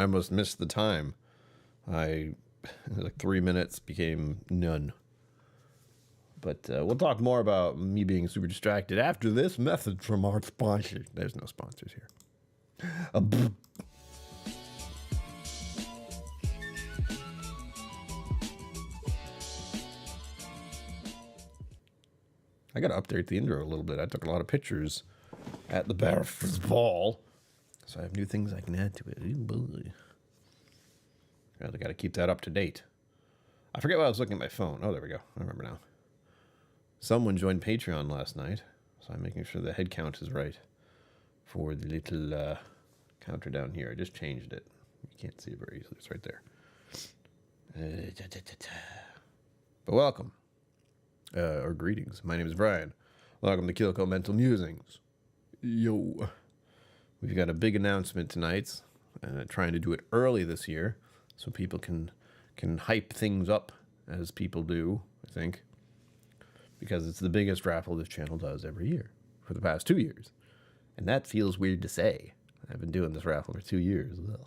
almost missed the time. Like 3 minutes became none. But we'll talk more about me being super distracted after this message from our sponsors. There's no sponsors here. I got to update the intro a little bit. I took a lot of pictures at the Barraff's ball, so I have new things I can add to it. Ooh, boy. I got to keep that up to date. I forget why I was looking at my phone. Oh, there we go. I remember now. Someone joined Patreon last night, so I'm making sure the head count is right for the little counter down here. I just changed it. You can't see it very easily. It's right there. But welcome. Or greetings. My name is Brian. Welcome to KillCo Mental Musings. Yo. We've got a big announcement tonight. Trying to do it early this year so people can hype things up as people do, I think. Because it's the biggest raffle this channel does every year for the past 2 years. And that feels weird to say. I've been doing this raffle for 2 years. Ugh.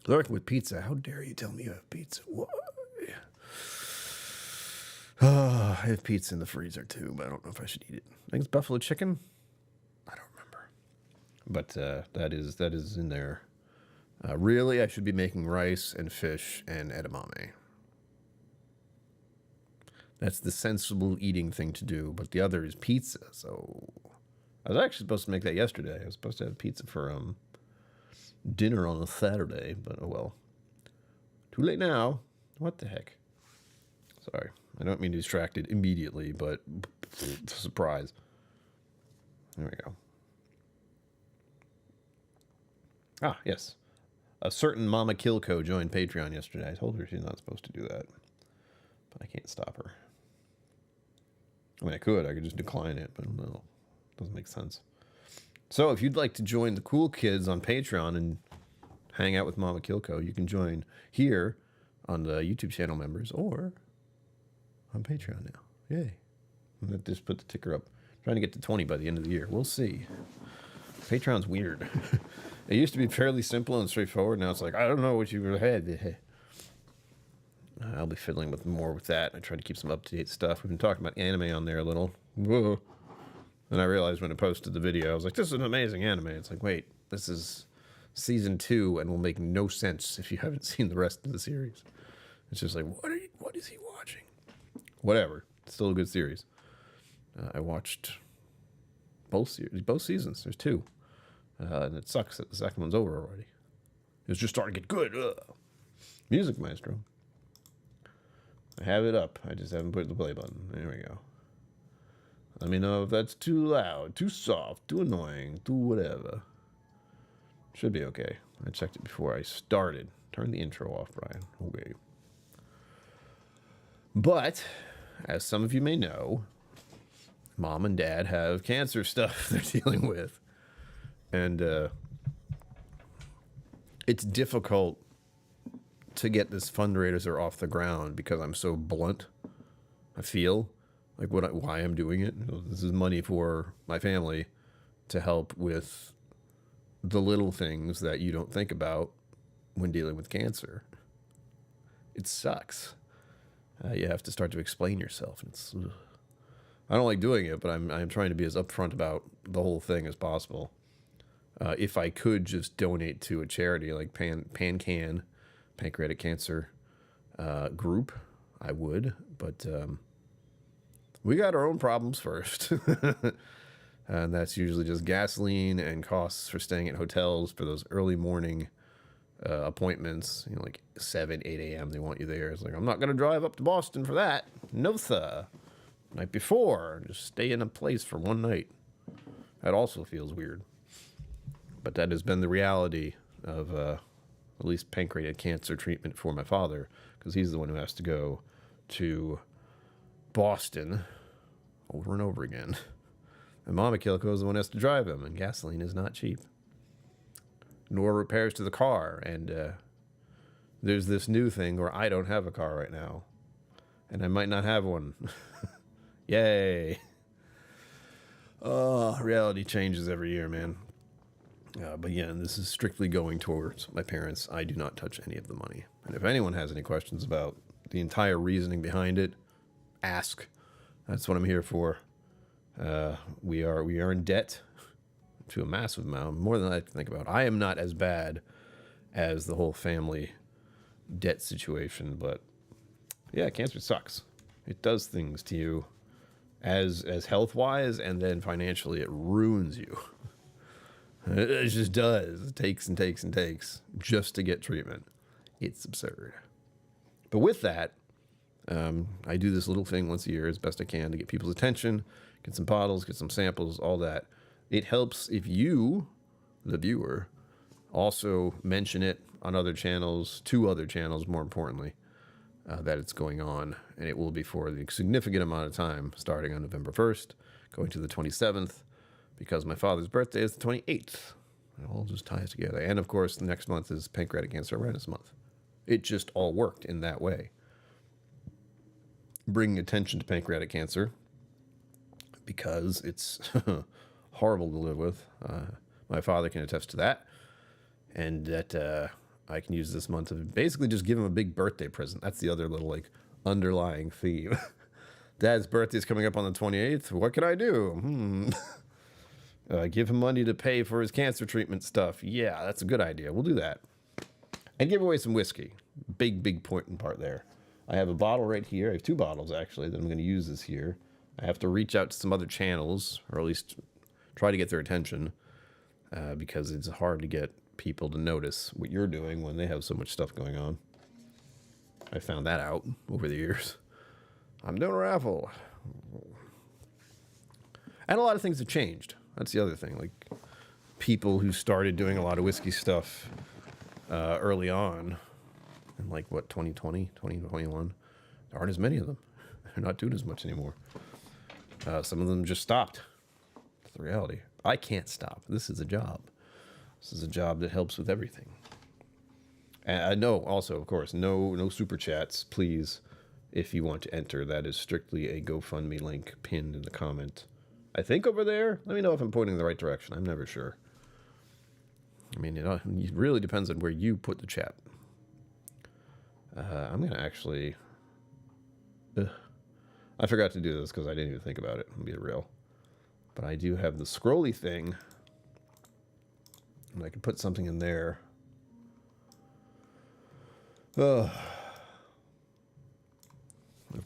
Working with pizza. How dare you tell me you have pizza? Why? I have pizza in the freezer too, but I don't know if I should eat it. I think it's buffalo chicken. I don't remember. But that is in there. Really, I should be making rice and fish and edamame. That's the sensible eating thing to do, but the other is pizza. So I was actually supposed to make that yesterday. I was supposed to have pizza for dinner on a Saturday, but oh well. Too late now. What the heck? Sorry, I don't mean to distract it immediately, but surprise. There we go. Ah, yes. A certain Mama KillCo joined Patreon yesterday. I told her she's not supposed to do that, but I can't stop her. I mean, I could just decline it, but no, it doesn't make sense. So if you'd like to join the cool kids on Patreon and hang out with Mama KillCo, you can join here on the YouTube channel members or on Patreon now. Yay. I'm going to just put the ticker up. I'm trying to get to 20 by the end of the year. We'll see. Patreon's weird. It used to be fairly simple and straightforward. Now it's like, I don't know what you had. I'll be fiddling more with that. I try to keep some up-to-date stuff. We've been talking about anime on there a little. Whoa. And I realized when I posted the video, I was like, this is an amazing anime. It's like, wait, this is season 2 and will make no sense if you haven't seen the rest of the series. It's just like, what is he watching? Whatever. It's still a good series. I watched both seasons. There's 2. And it sucks that the second one's over already. It's just starting to get good. Ugh. Music Maestro. I have it up. I just haven't put the play button. There we go. Let me know if that's too loud, too soft, too annoying, too whatever. Should be okay. I checked it before I started. Turn the intro off, Brian. Okay. But, as some of you may know, Mom and Dad have cancer stuff they're dealing with. And it's difficult to get this fundraiser off the ground because I'm so blunt. I feel like why I'm doing it. This is money for my family to help with the little things that you don't think about when dealing with cancer. It sucks. You have to start to explain yourself. I don't like doing it, but I'm trying to be as upfront about the whole thing as possible. If I could just donate to a charity like PanCan, Pancreatic Cancer Group, I would. But we got our own problems first. And that's usually just gasoline and costs for staying at hotels for those early morning appointments. You know, like 7, 8 a.m. They want you there. It's like, I'm not going to drive up to Boston for that. No, sir. Night before, just stay in a place for one night. That also feels weird. But that has been the reality of at least pancreatic cancer treatment for my father, because he's the one who has to go to Boston over and over again. And Mama KillCo is the one who has to drive him, and gasoline is not cheap. Nor repairs to the car. And there's this new thing where I don't have a car right now. And I might not have one. Yay. Oh, reality changes every year, man. But yeah, this is strictly going towards my parents. I do not touch any of the money. And if anyone has any questions about the entire reasoning behind it, ask. That's what I'm here for. We are in debt to a massive amount, more than I can think about. I am not as bad as the whole family debt situation, but yeah, cancer sucks. It does things to you as health wise, and then financially it ruins you. It just does. It takes and takes and takes just to get treatment. It's absurd. But with that, I do this little thing once a year as best I can to get people's attention, get some bottles, get some samples, all that. It helps if you, the viewer, also mention it on other channels, 2 other channels, more importantly, that it's going on. And it will be for the significant amount of time, starting on November 1st, going to the 27th, because my father's birthday is the 28th. It all just ties together. And of course, the next month is Pancreatic Cancer Awareness Month. It just all worked in that way. Bringing attention to pancreatic cancer, because it's horrible to live with. My father can attest to that. And that I can use this month to basically just give him a big birthday present. That's the other little underlying theme. Dad's birthday is coming up on the 28th. What can I do? Give him money to pay for his cancer treatment stuff. Yeah, that's a good idea. We'll do that. And give away some whiskey. Big important part there. I have a bottle right here. I have 2 bottles, actually, that I'm going to use this year. I have to reach out to some other channels, or at least try to get their attention, because it's hard to get people to notice what you're doing when they have so much stuff going on. I found that out over the years. I'm doing a raffle. And a lot of things have changed. That's the other thing. Like, people who started doing a lot of whiskey stuff early on, in 2020, 2021, there aren't as many of them. They're not doing as much anymore. Some of them just stopped. That's the reality. I can't stop. This is a job. This is a job that helps with everything. And I know also, of course, no super chats, please. If you want to enter, that is strictly a GoFundMe link pinned in the comment. I think over there. Let me know if I'm pointing in the right direction. I'm never sure. I mean, it really depends on where you put the chat. I'm going to actually... I forgot to do this because I didn't even think about it. I'll be real. But I do have the scrolly thing. And I can put something in there. Of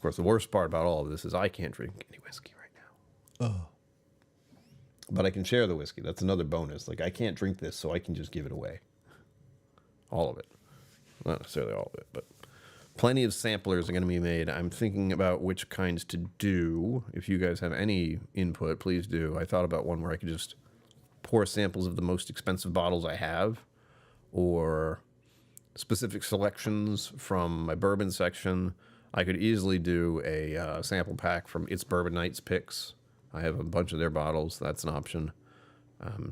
course, the worst part about all of this is I can't drink any whiskey right now. But I can share the whiskey. That's another bonus. I can't drink this, so I can just give it away. All of it. Not necessarily all of it, but plenty of samplers are going to be made. I'm thinking about which kinds to do. If you guys have any input, please do. I thought about one where I could just pour samples of the most expensive bottles I have, or specific selections from my bourbon section. I could easily do a sample pack from It's Bourbon Nights picks. I have a bunch of their bottles. That's an option.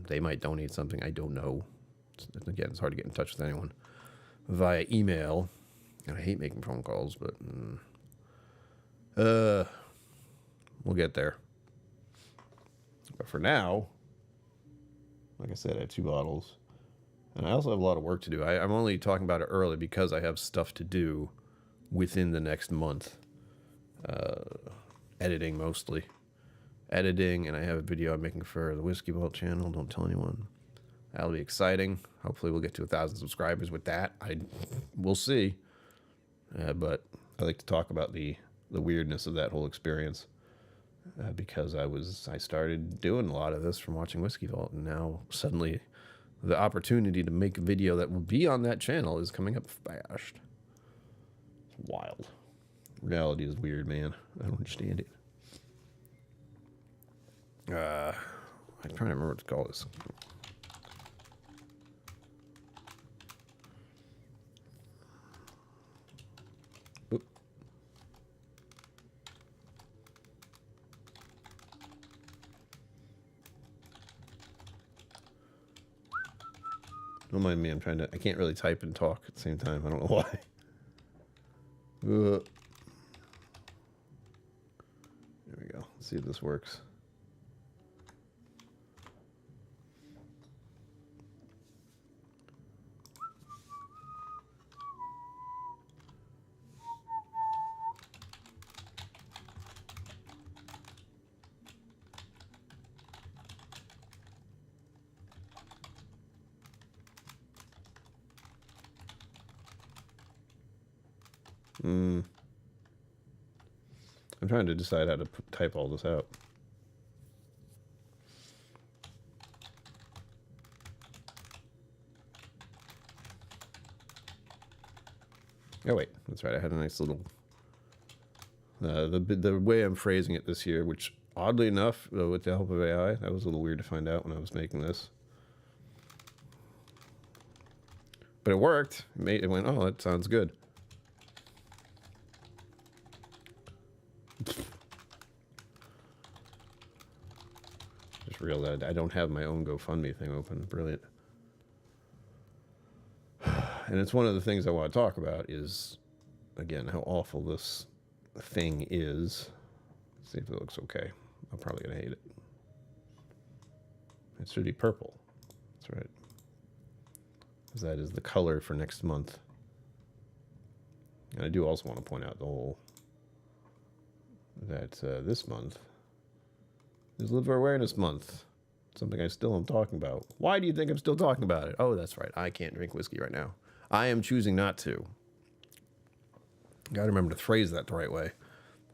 They might donate something. I don't know. Again, it's hard to get in touch with anyone via email. And I hate making phone calls, but we'll get there. But for now, like I said, I have 2 bottles. And I also have a lot of work to do. I'm only talking about it early because I have stuff to do within the next month. Editing, mostly. Editing, and I have a video I'm making for the Whiskey Vault channel. Don't tell anyone. That'll be exciting. Hopefully we'll get to 1,000 subscribers with that. We'll see. But I like to talk about the weirdness of that whole experience. Because I started doing a lot of this from watching Whiskey Vault, and now suddenly the opportunity to make a video that will be on that channel is coming up fast. It's wild. Reality is weird, man. I don't understand it. I'm trying to remember what to call this. Oop. Don't mind me. I can't really type and talk at the same time. I don't know why. There we go. Let's see if this works. I'm trying to decide how to type all this out. Oh wait, that's right. I had a nice little the way I'm phrasing it this year, which oddly enough, with the help of AI, that was a little weird to find out when I was making this. But it worked. It went, oh, that sounds good. Just realized I don't have my own GoFundMe thing open. Brilliant. And it's one of the things I want to talk about is, again, how awful this thing is. Let's see if it looks okay. I'm probably going to hate it. It should be purple. That's right. Because that is the color for next month. And I do also want to point out that this month is Liver Awareness Month. Something I still am talking about. Why do you think I'm still talking about it? Oh, that's right. I can't drink whiskey right now. I am choosing not to. Got to remember to phrase that the right way.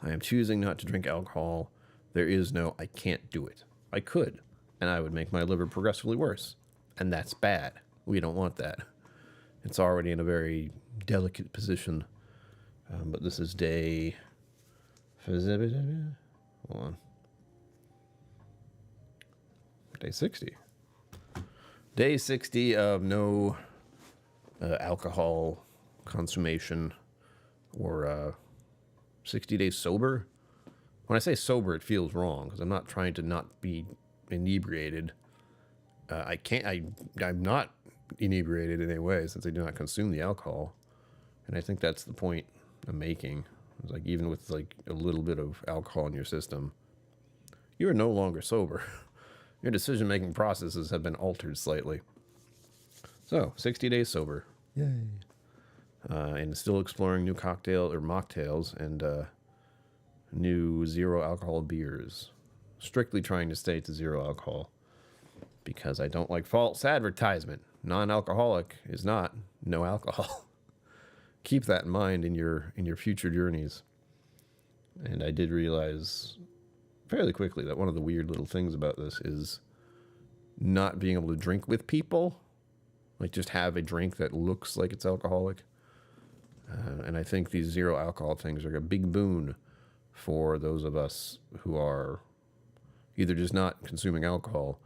I am choosing not to drink alcohol. There is no, I can't do it. I could, and I would make my liver progressively worse. And that's bad. We don't want that. It's already in a very delicate position. But this is day... Hold on. Day 60. Day 60 of no alcohol consummation, or 60 days sober. When I say sober, it feels wrong because I'm not trying to not be inebriated. I'm not inebriated in any way since I do not consume the alcohol, and I think that's the point I'm making. It's like even with like a little bit of alcohol in your system, you are no longer sober. Your decision-making processes have been altered slightly. So, 60 days sober. Yay. And still exploring new cocktail or mocktails and new zero alcohol beers. Strictly trying to stay to zero alcohol because I don't like false advertisement. Non-alcoholic is not no alcohol. Keep that in mind in your future journeys. And I did realize fairly quickly that one of the weird little things about this is not being able to drink with people. Like just have a drink that looks like it's alcoholic. And I think these zero alcohol things are a big boon for those of us who are either just not consuming alcohol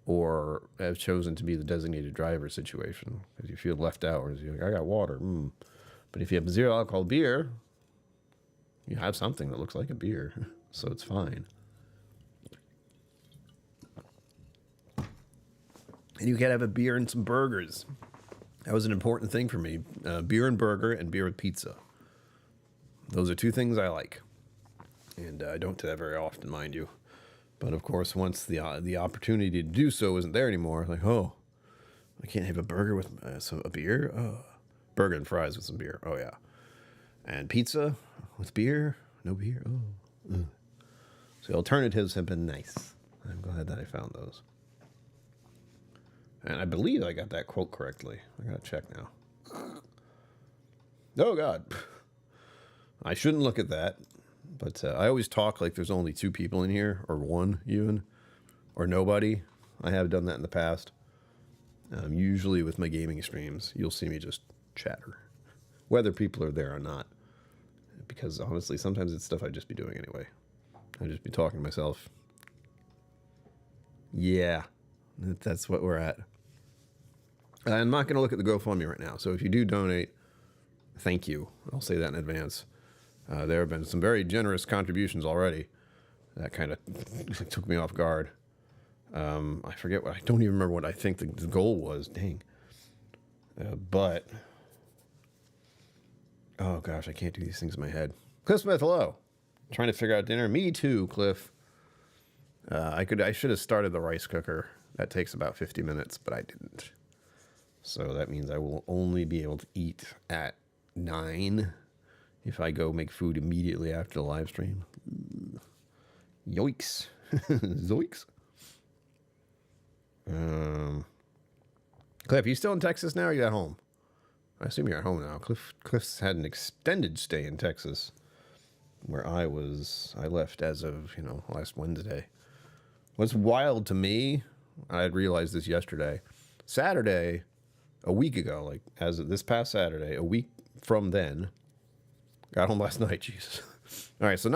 or have chosen to be the designated driver situation. Because you feel left out, or you're like, I got water. But if you have zero alcohol beer, you have something that looks like a beer. So it's fine. And you can have a beer and some burgers. That was an important thing for me. Beer and burger and beer with pizza. Those are two things I like. And I don't do that very often, mind you. But of course, once the opportunity to do so isn't there anymore, like, oh, I can't have a burger with a beer? Oh. Burger and fries with some beer. Oh, yeah. And pizza with beer? No beer? Oh. So the alternatives have been nice. I'm glad that I found those. And I believe I got that quote correctly. I gotta check now. Oh, God. I shouldn't look at that. But I always talk like there's only two people in here, or one even, or nobody. I have done that in the past. Usually with my gaming streams, you'll see me just chatter, whether people are there or not. Because honestly, sometimes it's stuff I'd just be doing anyway. I'd just be talking to myself. Yeah, that's what we're at. I'm not going to look at the GoFundMe right now. So if you do donate, thank you. I'll say that in advance. There have been some very generous contributions already. That kind of took me off guard. I forget what, I don't even remember what I think the goal was. Dang. But, oh gosh, I can't do these things in my head. Cliff Smith, hello. Trying to figure out dinner. Me too, Cliff. I should have started the rice cooker. That takes about 50 minutes, but I didn't. So that means I will only be able to eat at 9 if I go make food immediately after the live stream. Yoicks. Zoinks. Cliff, you still in Texas now or you at home? I assume you're at home now. Cliff's had an extended stay in Texas, where I left as of, last Wednesday. What's wild to me, I had realized this yesterday. Saturday, a week ago, like as of this past Saturday, a week from then, got home last night, Jesus. All right, so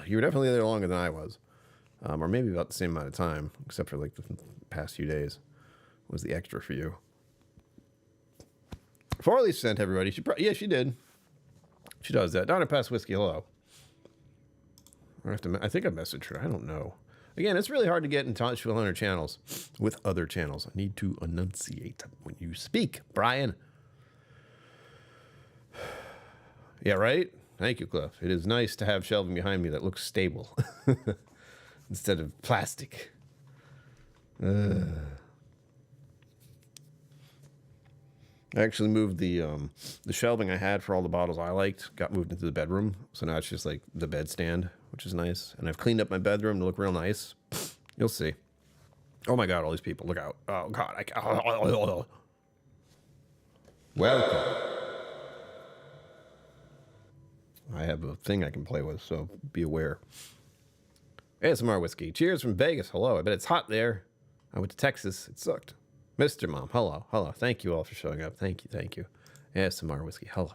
you were definitely there longer than I was. Or maybe about the same amount of time, except for like the past few days was the extra for you. Farley sent everybody. She did. She does that. Donna Pass Whiskey, hello. I think I messaged her. I don't know. Again, it's really hard to get in touch with other channels. I need to enunciate when you speak, Brian. Yeah, right? Thank you, Cliff. It is nice to have shelving behind me that looks stable instead of plastic. I actually moved the shelving I had for all the bottles I liked, got moved into the bedroom. So now it's just like the bedstand, which is nice. And I've cleaned up my bedroom to look real nice. You'll see. Oh my God, all these people. Look out. Oh God. Welcome. I have a thing I can play with, so be aware. ASMR whiskey. Cheers from Vegas. Hello. I bet it's hot there. I went to Texas. It sucked. Mr. Mom. Hello. Thank you all for showing up. Thank you. ASMR whiskey. Hello.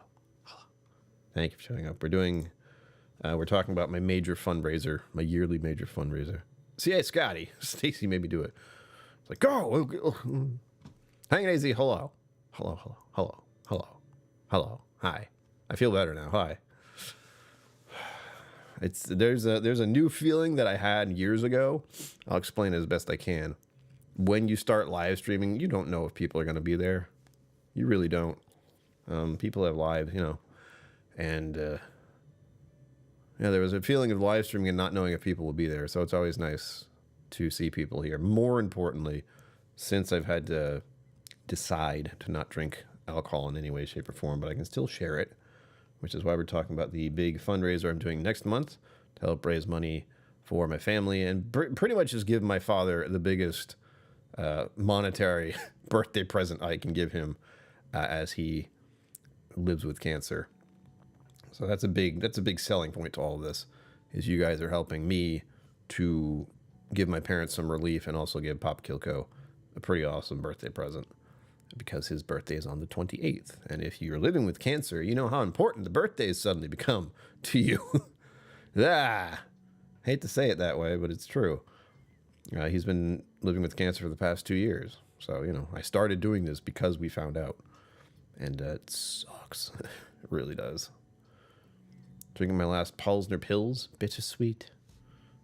Thank you for showing up. We're talking about my major fundraiser, my yearly major fundraiser. See, hey, Scotty. Stacy made me do it. It's like, go. Hang AZ. Hello. Hi. I feel better now. Hi. There's a new feeling that I had years ago. I'll explain it as best I can. When you start live streaming, you don't know if people are going to be there. You really don't. People have lives, and there was a feeling of live streaming and not knowing if people will be there. So it's always nice to see people here. More importantly, since I've had to decide to not drink alcohol in any way, shape, or form, but I can still share it, which is why we're talking about the big fundraiser I'm doing next month to help raise money for my family and pretty much just give my father the biggest monetary birthday present I can give him as he lives with cancer. So that's a big selling point to all of this, is you guys are helping me to give my parents some relief and also give Pop KillCo a pretty awesome birthday present, because his birthday is on the 28th. And if you're living with cancer, you know how important the birthdays suddenly become to you. Hate to say it that way, but it's true. He's been living with cancer for the past 2 years. So, I started doing this because we found out. And it sucks. It really does. Drinking my last Pilsner Pills. Bittersweet.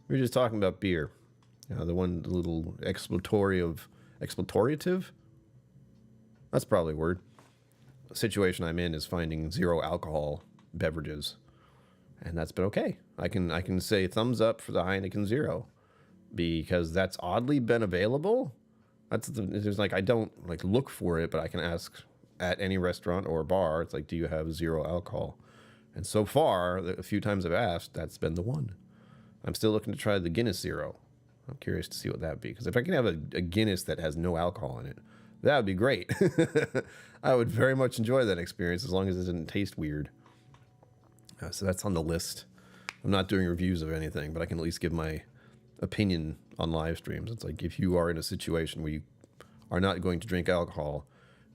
We were just talking about beer. The little explorative? That's probably a word. The situation I'm in is finding 0 alcohol beverages. And that's been okay. I can say thumbs up for the Heineken 0. Because that's oddly been available. I don't look for it, but I can ask at any restaurant or bar. It's like, do you have 0 alcohol? And so far, a few times I've asked, that's been the one. I'm still looking to try the Guinness 0. I'm curious to see what that would be. Because if I can have a Guinness that has no alcohol in it, that would be great. I would very much enjoy that experience as long as it didn't taste weird. So that's on the list. I'm not doing reviews of anything, but I can at least give my opinion on live streams. It's like, if you are in a situation where you are not going to drink alcohol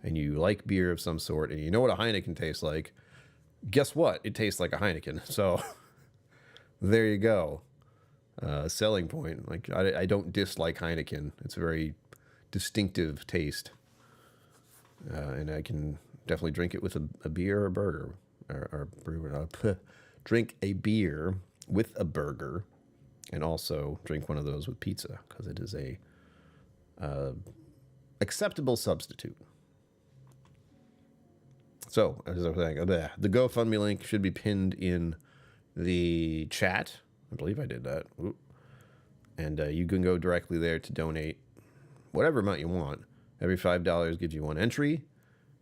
and you like beer of some sort and you know what a Heineken tastes like, guess what? It tastes like a Heineken. So there you go. Selling point. Like, I don't dislike Heineken. It's a very distinctive taste. And I can definitely drink it with a beer or a burger. Drink a beer with a burger. And also drink one of those with pizza, because it is a acceptable substitute. So, as I was saying, the GoFundMe link should be pinned in the chat. I believe I did that. Ooh. And you can go directly there to donate whatever amount you want. Every $5 gives you one entry.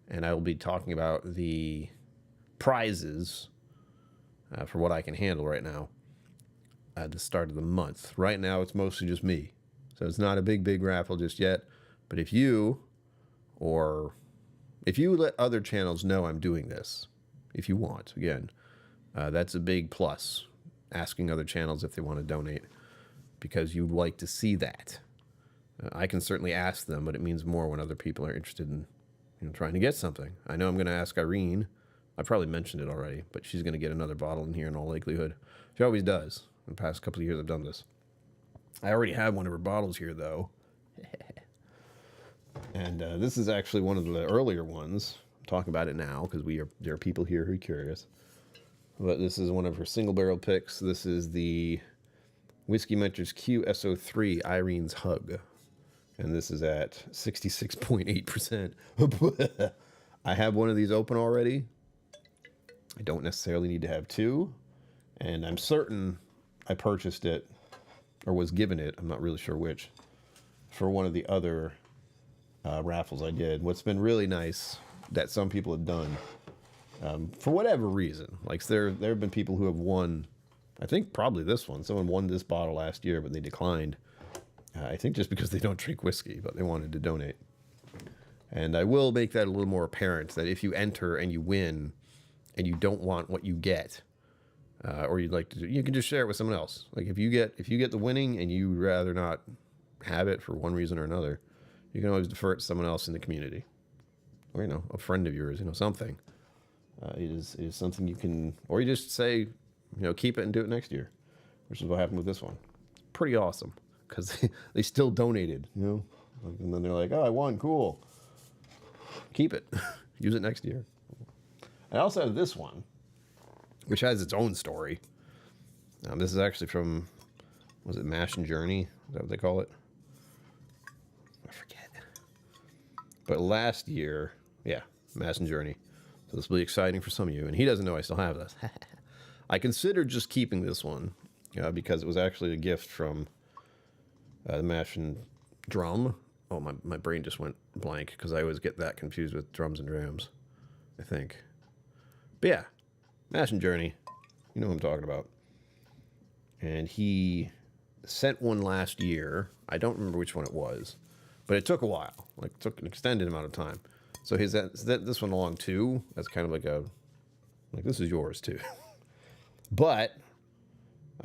And I will be talking about the prizes for what I can handle right now at the start of the month. Right now, it's mostly just me. So it's not a big raffle just yet. But if you or if you let other channels know I'm doing this, if you want, again, that's a big plus. Asking other channels if they want to donate, because you'd like to see that. I can certainly ask them, but it means more when other people are interested in, trying to get something. I know I'm going to ask Irene. I probably mentioned it already, but she's going to get another bottle in here in all likelihood. She always does. In the past couple of years I've done this. I already have one of her bottles here, though. And this is actually one of the earlier ones. I'm talking about it now because there are people here who are curious. But this is one of her single barrel picks. This is the Whiskey Mentors QSO3 Irene's Hug. And this is at 66.8%. I have one of these open already. I don't necessarily need to have two. And I'm certain I purchased it, or was given it, I'm not really sure which, for one of the other raffles I did. What's been really nice that some people have done, for whatever reason, like there have been people who have won, I think probably this one. Someone won this bottle last year, but they declined. I think just because they don't drink whiskey, but they wanted to donate. And I will make that a little more apparent, that if you enter and you win and you don't want what you get, or you'd like to, you can just share it with someone else. Like if you get the winning and you rather not have it for one reason or another, you can always defer it to someone else in the community, or a friend of yours, something. It is something you can, or you just say, keep it and do it next year, which is what happened with this one. It's pretty awesome because they still donated, and then they're like, oh, I won, cool. Keep it, use it next year. I also have this one, which has its own story. This is actually from, was it Mash and Journey? Is that what they call it? I forget. But last year, yeah, Mash and Journey. So this will be exciting for some of you. And he doesn't know I still have this. I considered just keeping this one because it was actually a gift from the Mash and Drum. Oh, my brain just went blank because I always get that confused with drums and drams, I think. But yeah, Mash and Journey. You know what I'm talking about. And he sent one last year. I don't remember which one it was, but it took a while. Like, it took an extended amount of time. So he sent this one along too. That's kind of like this is yours too. But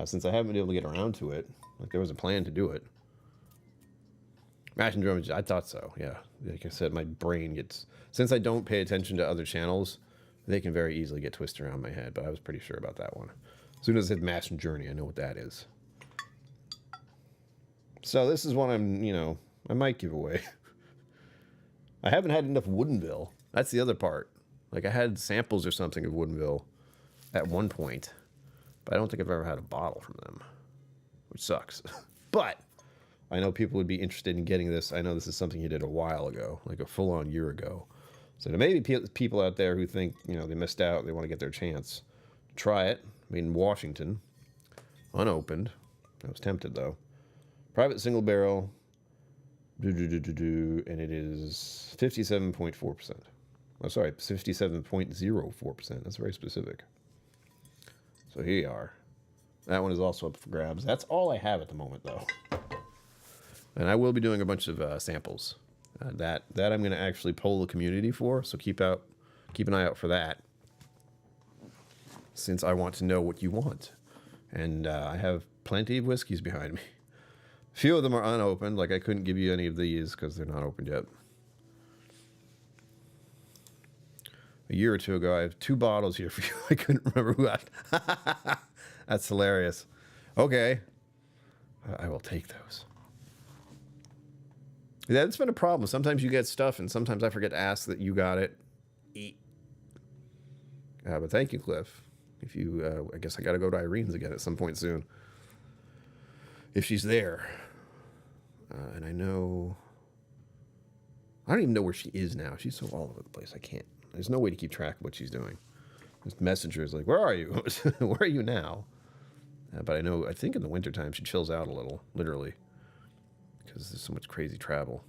since I haven't been able to get around to it, like there was a plan to do it. Mash and Drum, I thought so, yeah. Like I said, my brain gets, since I don't pay attention to other channels, they can very easily get twisted around my head, but I was pretty sure about that one. As soon as it said Mash and Journey, I know what that is. So this is one I might give away. I haven't had enough Woodenville. That's the other part. Like I had samples or something of Woodenville at one point, but I don't think I've ever had a bottle from them, which sucks. But I know people would be interested in getting this. I know this is something you did a while ago, like a full-on year ago. So there may be people out there who think, they missed out, they want to get their chance. Try it. I mean, Washington, unopened. I was tempted, though. Private single barrel, and it is 57.4%. Oh, sorry, 57.04%. That's very specific. So here you are. That one is also up for grabs. That's all I have at the moment, though. And I will be doing a bunch of samples. That I'm going to actually poll the community for, so keep an eye out for that, since I want to know what you want. And I have plenty of whiskeys behind me. A few of them are unopened, like I couldn't give you any of these because they're not opened yet. A year or two ago, I have 2 bottles here for you. I couldn't remember who I... That's hilarious. Okay. I will take those. Yeah, it's been a problem. Sometimes you get stuff, and sometimes I forget to ask that you got it. Eat. But thank you, Cliff. If you, I guess I got to go to Irene's again at some point soon. If she's there. And I don't even know where she is now. She's so all over the place. There's no way to keep track of what she's doing. This messenger is like, where are you? Where are you now? But I think in the wintertime she chills out a little, literally. Because there's so much crazy travel.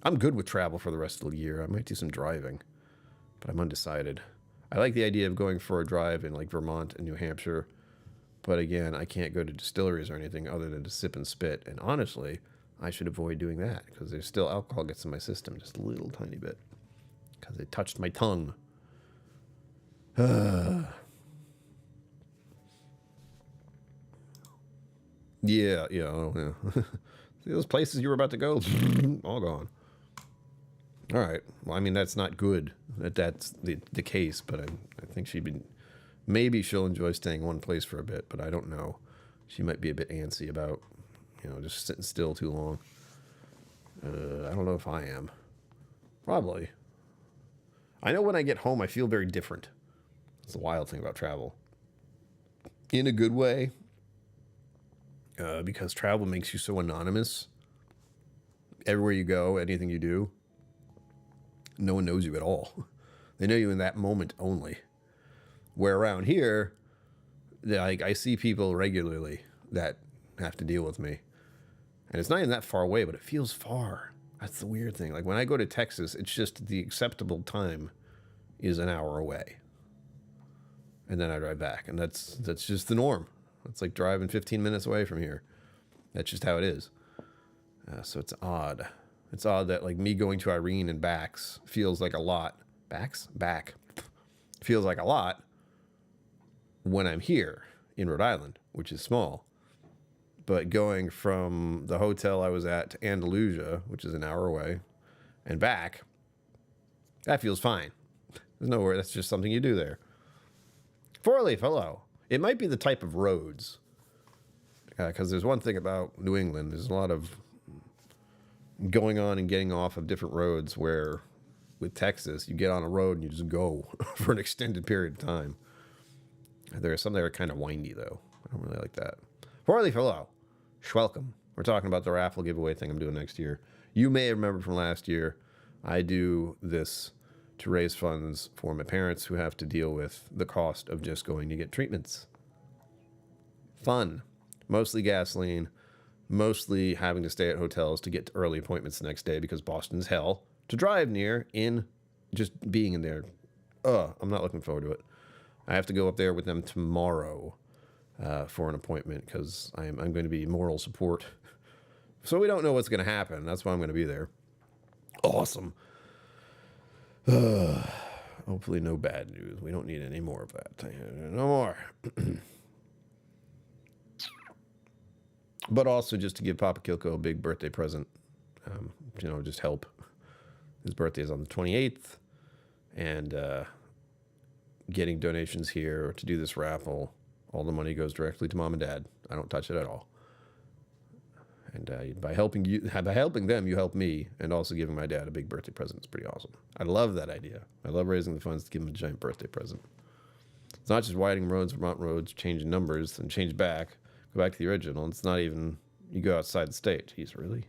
I'm good with travel for the rest of the year. I might do some driving, but I'm undecided. I like the idea of going for a drive in like Vermont and New Hampshire, but again, I can't go to distilleries or anything other than to sip and spit, and honestly, I should avoid doing that because there's still alcohol gets in my system just a little tiny bit. because it touched my tongue. Yeah. See those places you were about to go? All gone. All right. Well, I mean, that's not good that's the case, but I think maybe she'll enjoy staying one place for a bit, but I don't know. She might be a bit antsy about, just sitting still too long. I don't know if I am. Probably. I know when I get home, I feel very different. It's the wild thing about travel. In a good way, because travel makes you so anonymous. Everywhere you go, anything you do, no one knows you at all. They know you in that moment only. Where around here, I see people regularly that have to deal with me. And it's not even that far away, but it feels far. That's the weird thing. Like when I go to Texas, it's just the acceptable time is an hour away. And then I drive back. And that's just the norm. It's like driving 15 minutes away from here. That's just how it is. So it's odd. It's odd that like me going to Irene and backs feels like a lot. Back. Feels like a lot when I'm here in Rhode Island, which is small. But going from the hotel I was at to Andalusia, which is an hour away, and back, that feels fine. There's nowhere. That's just something you do there. Four-leaf, hello. It might be the type of roads. Because there's one thing about New England. There's a lot of going on and getting off of different roads where with Texas, you get on a road and you just go for an extended period of time. There are some that are kind of windy, though. I don't really like that. Four-leaf, hello. Schwelcome. We're talking about the raffle giveaway thing I'm doing next year. You may remember from last year, I do this to raise funds for my parents who have to deal with the cost of just going to get treatments. Fun. Mostly gasoline. Mostly having to stay at hotels to get to early appointments the next day because Boston's hell to drive near in just being in there. I'm not looking forward to it. I have to go up there with them tomorrow for an appointment because I'm going to be moral support. So we don't know what's going to happen. That's why I'm going to be there. Awesome. Hopefully no bad news. We don't need any more of that. No more. But also just to give Papa KillCo a big birthday present. Just help. His birthday is on the 28th. And getting donations here to do this raffle, all the money goes directly to Mom and Dad. I don't touch it at all. And by helping them, you help me, and also giving my dad a big birthday present is pretty awesome. I love that idea. I love raising the funds to give him a giant birthday present. It's not just widening roads, Vermont roads, changing numbers, and change back, go back to the original. It's not even you go outside the state. Jeez, really?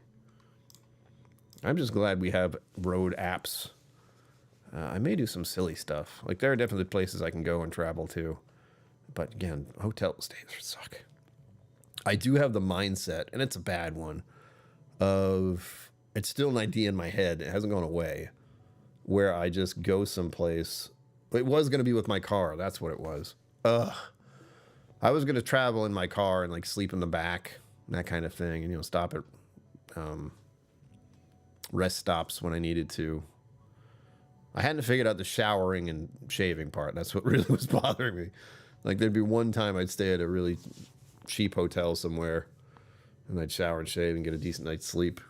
I'm just glad we have road apps. I may do some silly stuff. Like there are definitely places I can go and travel to, but again, hotel stays suck. I do have the mindset, and it's a bad one, of it's still an idea in my head. It hasn't gone away, where I just go someplace. It was going to be with my car. That's what it was. I was going to travel in my car and like sleep in the back, that kind of thing, and stop at rest stops when I needed to. I hadn't figured out the showering and shaving part. That's what really was bothering me. Like there'd be one time I'd stay at a really cheap hotel somewhere, and I'd shower and shave and get a decent night's sleep.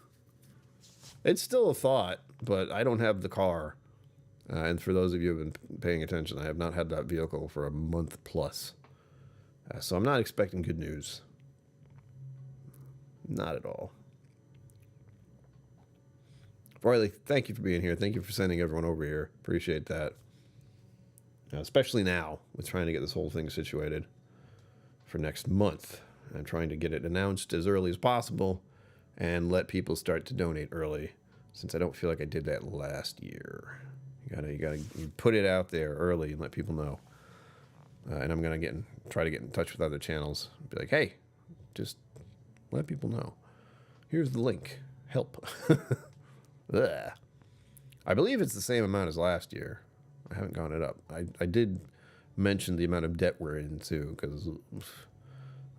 It's still a thought, but I don't have the car. And for those of you who have been paying attention, I have not had that vehicle for a month plus. So I'm not expecting good news. Not at all. Riley, thank you for being here. Thank you for sending everyone over here. Appreciate that. Especially now with trying to get this whole thing situated for next month. I'm trying to get it announced as early as possible and let people start to donate early, since I don't feel like I did that last year. You gotta put it out there early and let people know. And I'm gonna try to get in touch with other channels. Be like, hey, just let people know. Here's the link. Help. I believe it's the same amount as last year. I haven't gone it up. I did mention the amount of debt we're in too, because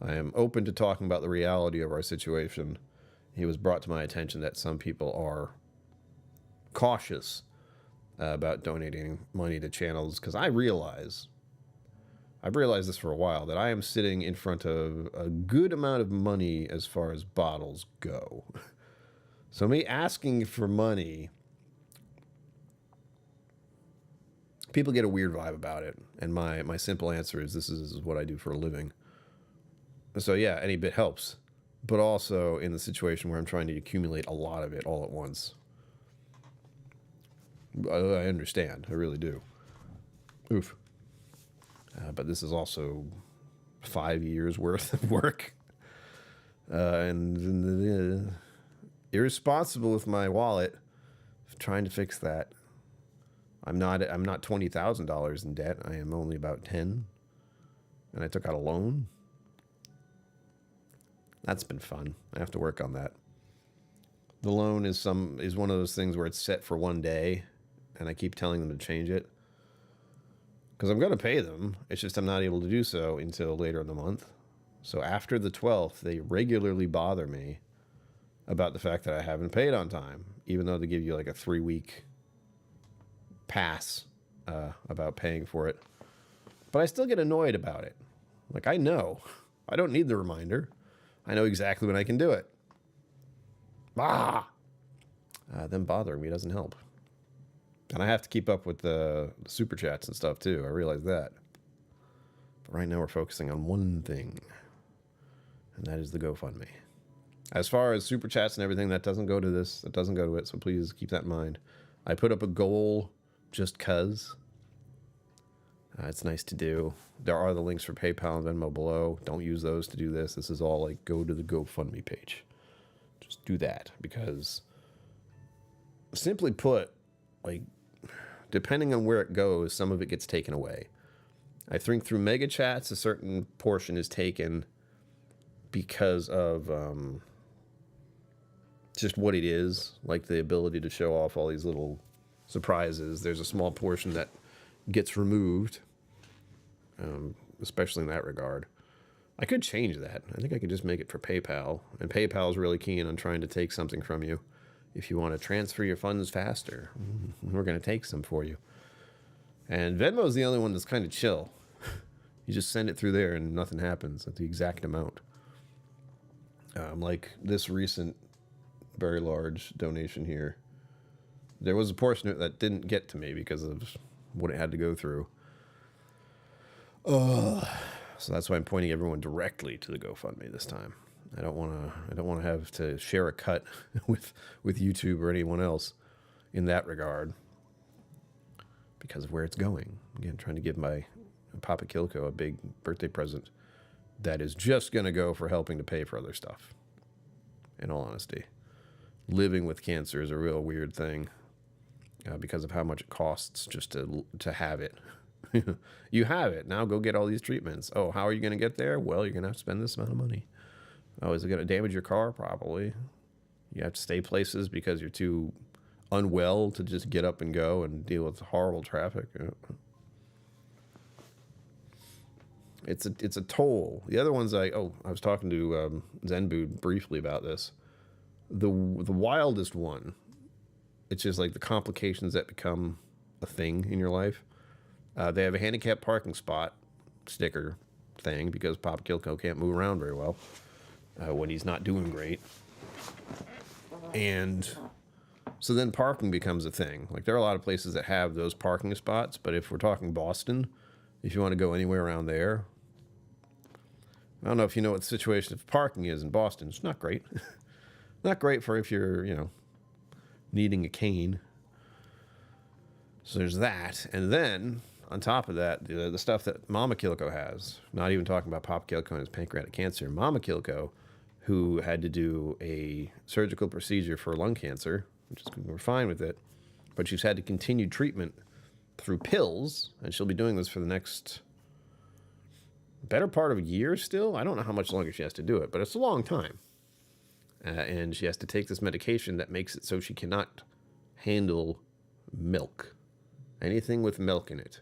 I am open to talking about the reality of our situation. It was brought to my attention that some people are cautious about donating money to channels, because I've realized this for a while, that I am sitting in front of a good amount of money as far as bottles go. So me asking for money, people get a weird vibe about it. And my simple answer is, this is what I do for a living. So yeah, any bit helps. But also in the situation where I'm trying to accumulate a lot of it all at once. I understand. I really do. Oof. But this is also 5 years worth of work. And irresponsible with my wallet, trying to fix that. I'm not $20,000 in debt. I am only about 10. And I took out a loan. That's been fun. I have to work on that. The loan is one of those things where it's set for one day, and I keep telling them to change it. Because I'm going to pay them. It's just I'm not able to do so until later in the month. So after the 12th, they regularly bother me about the fact that I haven't paid on time, even though they give you like a 3-week pass about paying for it. But I still get annoyed about it. Like, I know. I don't need the reminder. I know exactly when I can do it. Them bothering me doesn't help. And I have to keep up with the super chats and stuff too. I realize that. But right now we're focusing on one thing. And that is the GoFundMe. As far as super chats and everything, that doesn't go to this. That doesn't go to it. So please keep that in mind. I put up a goal just cuz. It's nice to do. There are the links for PayPal and Venmo below. Don't use those to do this. This is all like, go to the GoFundMe page. Just do that, because simply put, like, depending on where it goes, some of it gets taken away. I think through mega chats, a certain portion is taken because of just what it is, like the ability to show off all these little surprises. There's a small portion that gets removed, especially in that regard. I could change that. I think I could just make it for PayPal. And PayPal is really keen on trying to take something from you. If you want to transfer your funds faster, we're going to take some for you. And Venmo is the only one that's kind of chill. You just send it through there and nothing happens at the exact amount. Like this recent, very large donation here. There was a portion of it that didn't get to me because of what it had to go through. So that's why I'm pointing everyone directly to the GoFundMe this time. I don't want to have to share a cut with YouTube or anyone else in that regard, because of where it's going. Again, trying to give my Papa KillCo a big birthday present that is just going to go for helping to pay for other stuff. In all honesty, living with cancer is a real weird thing because of how much it costs just to have it. You have it. Now go get all these treatments. Oh, how are you going to get there? Well, you're going to have to spend this amount of money. Oh, is it going to damage your car? Probably. You have to stay places because you're too unwell to just get up and go and deal with horrible traffic. It's a toll. The other ones I was talking to Zenbu briefly about this. The wildest one, it's just like the complications that become a thing in your life. They have a handicapped parking spot sticker thing because Papa KillCo can't move around very well when he's not doing great. And so then parking becomes a thing. Like, there are a lot of places that have those parking spots, but if we're talking Boston, if you want to go anywhere around there, I don't know if you know what the situation of parking is in Boston. It's not great. Not great for if you're, needing a cane. So there's that. And then, on top of that, the stuff that Mama KillCo has, not even talking about Papa KillCo and his pancreatic cancer, Mama KillCo, who had to do a surgical procedure for lung cancer, which is, we're fine with it, but she's had to continue treatment through pills, and she'll be doing this for the next better part of a year still. I don't know how much longer she has to do it, but it's a long time. And she has to take this medication that makes it so she cannot handle milk. Anything with milk in it.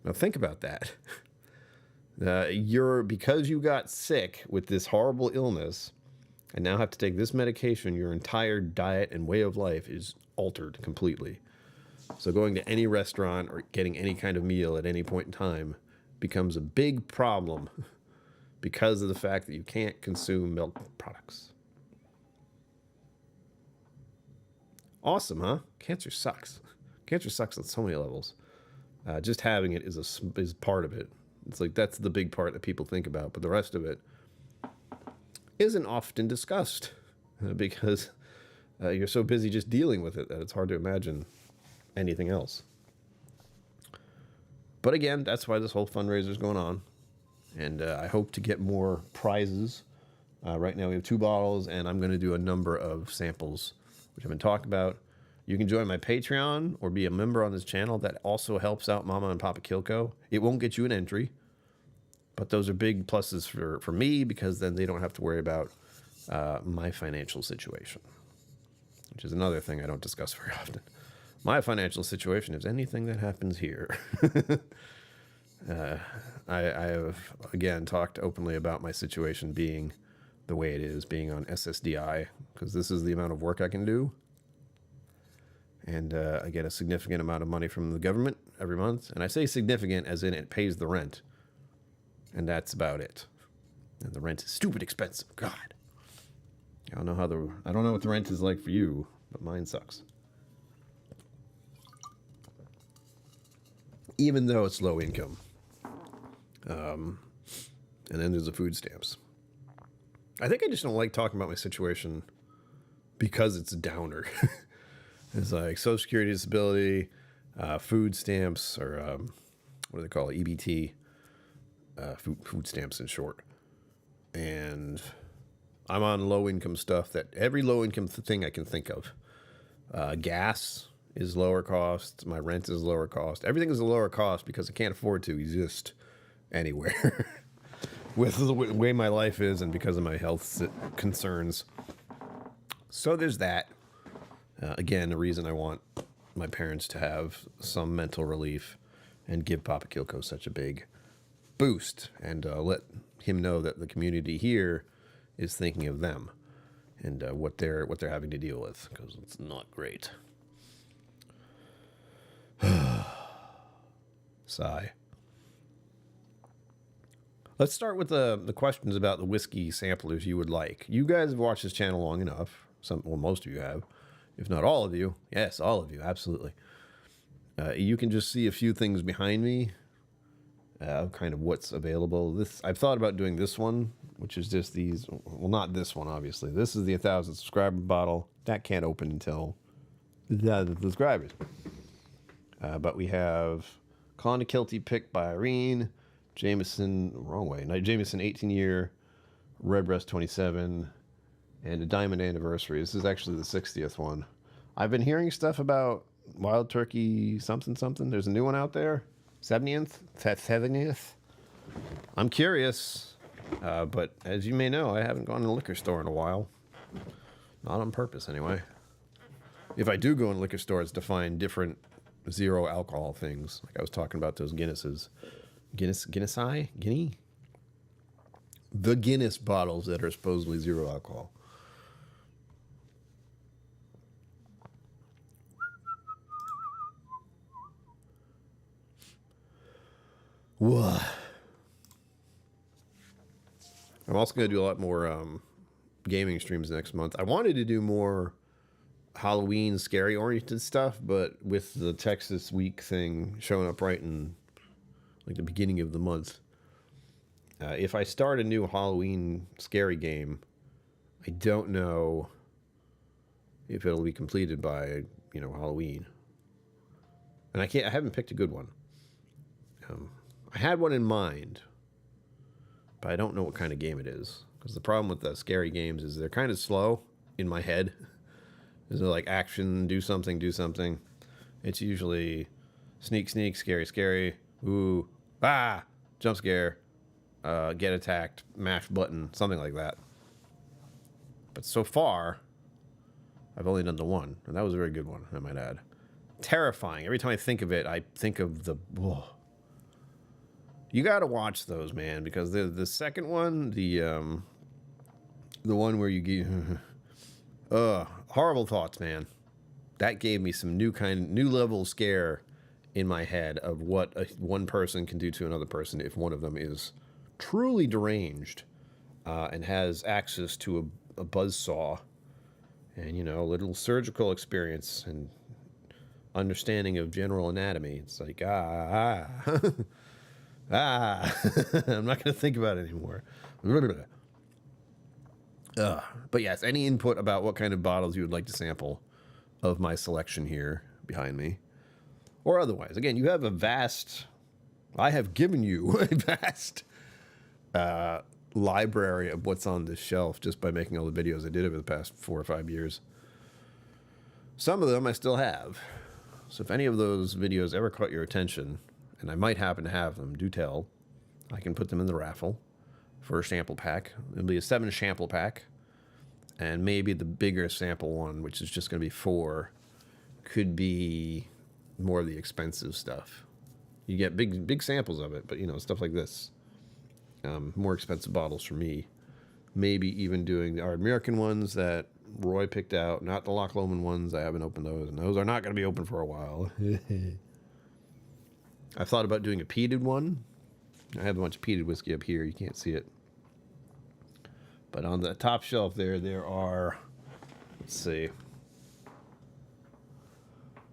Now think about that. Because you got sick with this horrible illness, I now have to take this medication. Your entire diet and way of life is altered completely. So going to any restaurant or getting any kind of meal at any point in time becomes a big problem because of the fact that you can't consume milk products. Awesome, huh? Cancer sucks. Cancer sucks on so many levels. Just having it is part of it. It's like that's the big part that people think about, but the rest of it isn't often discussed because you're so busy just dealing with it that it's hard to imagine anything else. But again, that's why this whole fundraiser is going on. And I hope to get more prizes. Right now we have 2 bottles, and I'm going to do a number of samples, which I've been talking about. You can join my Patreon or be a member on this channel. That also helps out Mama and Papa KillCo. It won't get you an entry, but those are big pluses for me because then they don't have to worry about my financial situation, which is another thing I don't discuss very often. My financial situation is anything that happens here. I have, again, talked openly about my situation being the way it is, being on SSDI, because this is the amount of work I can do. And I get a significant amount of money from the government every month. And I say significant as in it pays the rent. And that's about it. And the rent is stupid expensive. God. I don't know what the rent is like for you, but mine sucks. Even though it's low income. And then there's the food stamps. I think I just don't like talking about my situation because it's a downer. It's like Social Security disability, food stamps, or what do they call it? EBT, food stamps in short. And I'm on low income stuff, that every low income thing I can think of. Gas is lower cost. My rent is lower cost. Everything is a lower cost because I can't afford to exist anywhere with the way my life is and because of my health concerns. So there's that. Again, the reason I want my parents to have some mental relief and give Papa KillCo such a big boost, and let him know that the community here is thinking of them and what they're having to deal with, because it's not great. Sigh. Let's start with the questions about the whiskey samplers you would like. You guys have watched this channel long enough. Most of you have. If not all of you. Yes, all of you. Absolutely. You can just see a few things behind me. Kind of what's available. I've thought about doing this one, which is just these. Well, not this one, obviously. This is the 1,000 subscriber bottle. That can't open until the 1,000 subscribers. But we have Clonakilty picked by Irene. Jameson, wrong way. Jameson 18-year, Redbreast 27, and a Diamond Anniversary. This is actually the 60th one. I've been hearing stuff about Wild Turkey something. There's a new one out there. 70th? I'm curious, but as you may know, I haven't gone to the liquor store in a while. Not on purpose, anyway. If I do go in a liquor store, it's to find different zero alcohol things. Like I was talking about those Guinnesses. Guinness? The Guinness bottles that are supposedly zero alcohol. Whoa. I'm also going to do a lot more gaming streams next month. I wanted to do more Halloween scary oriented stuff, but with the Texas week thing showing up right in like the beginning of the month, if I start a new Halloween scary game, I don't know if it'll be completed by, Halloween. And I haven't picked a good one. I had one in mind, but I don't know what kind of game it is. Because the problem with the scary games is they're kind of slow in my head. Is it like action, do something? It's usually sneak, scary, ooh, jump scare, get attacked, mash button, something like that. But so far, I've only done the one, and that was a very good one, I might add. Terrifying. Every time I think of it, I think of the... Whoa. You got to watch those, man, because the second one, the The one where you give... horrible thoughts, man. That gave me some new level scare in my head of what one person can do to another person if one of them is truly deranged and has access to a buzzsaw and, you know, a little surgical experience and understanding of general anatomy. It's like, I'm not going to think about it anymore. But yes, any input about what kind of bottles you would like to sample of my selection here behind me, or otherwise. Again, you have I have given you a vast library of what's on this shelf just by making all the videos I did over the past 4 or 5 years. Some of them I still have. So if any of those videos ever caught your attention, and I might happen to have them, do tell. I can put them in the raffle for a sample pack. It'll be a 7 sample pack. And maybe the bigger sample one, which is just going to be 4, could be more of the expensive stuff. You get big samples of it, but, you know, stuff like this. More expensive bottles for me. Maybe even doing our American ones that Roy picked out, not the Loch Lomond ones. I haven't opened those, and those are not going to be open for a while. I thought about doing a peated one. I have a bunch of peated whiskey up here. You can't see it. But on the top shelf there are, let's see,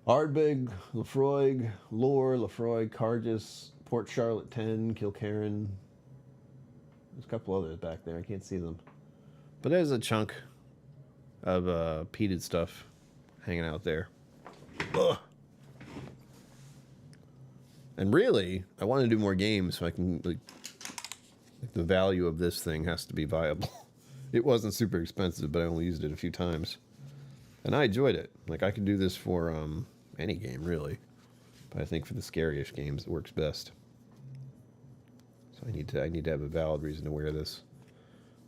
Ardbeg, Lafroig, Lohr, Lafroig, Cargis, Port Charlotte 10, Kilkerran. There's a couple others back there. I can't see them. But there's a chunk of peated stuff hanging out there. Ugh. And really, I want to do more games so I can, like the value of this thing has to be viable. It wasn't super expensive, but I only used it a few times. And I enjoyed it. Like, I could do this for any game, really. But I think for the scary-ish games, it works best. So I need to have a valid reason to wear this.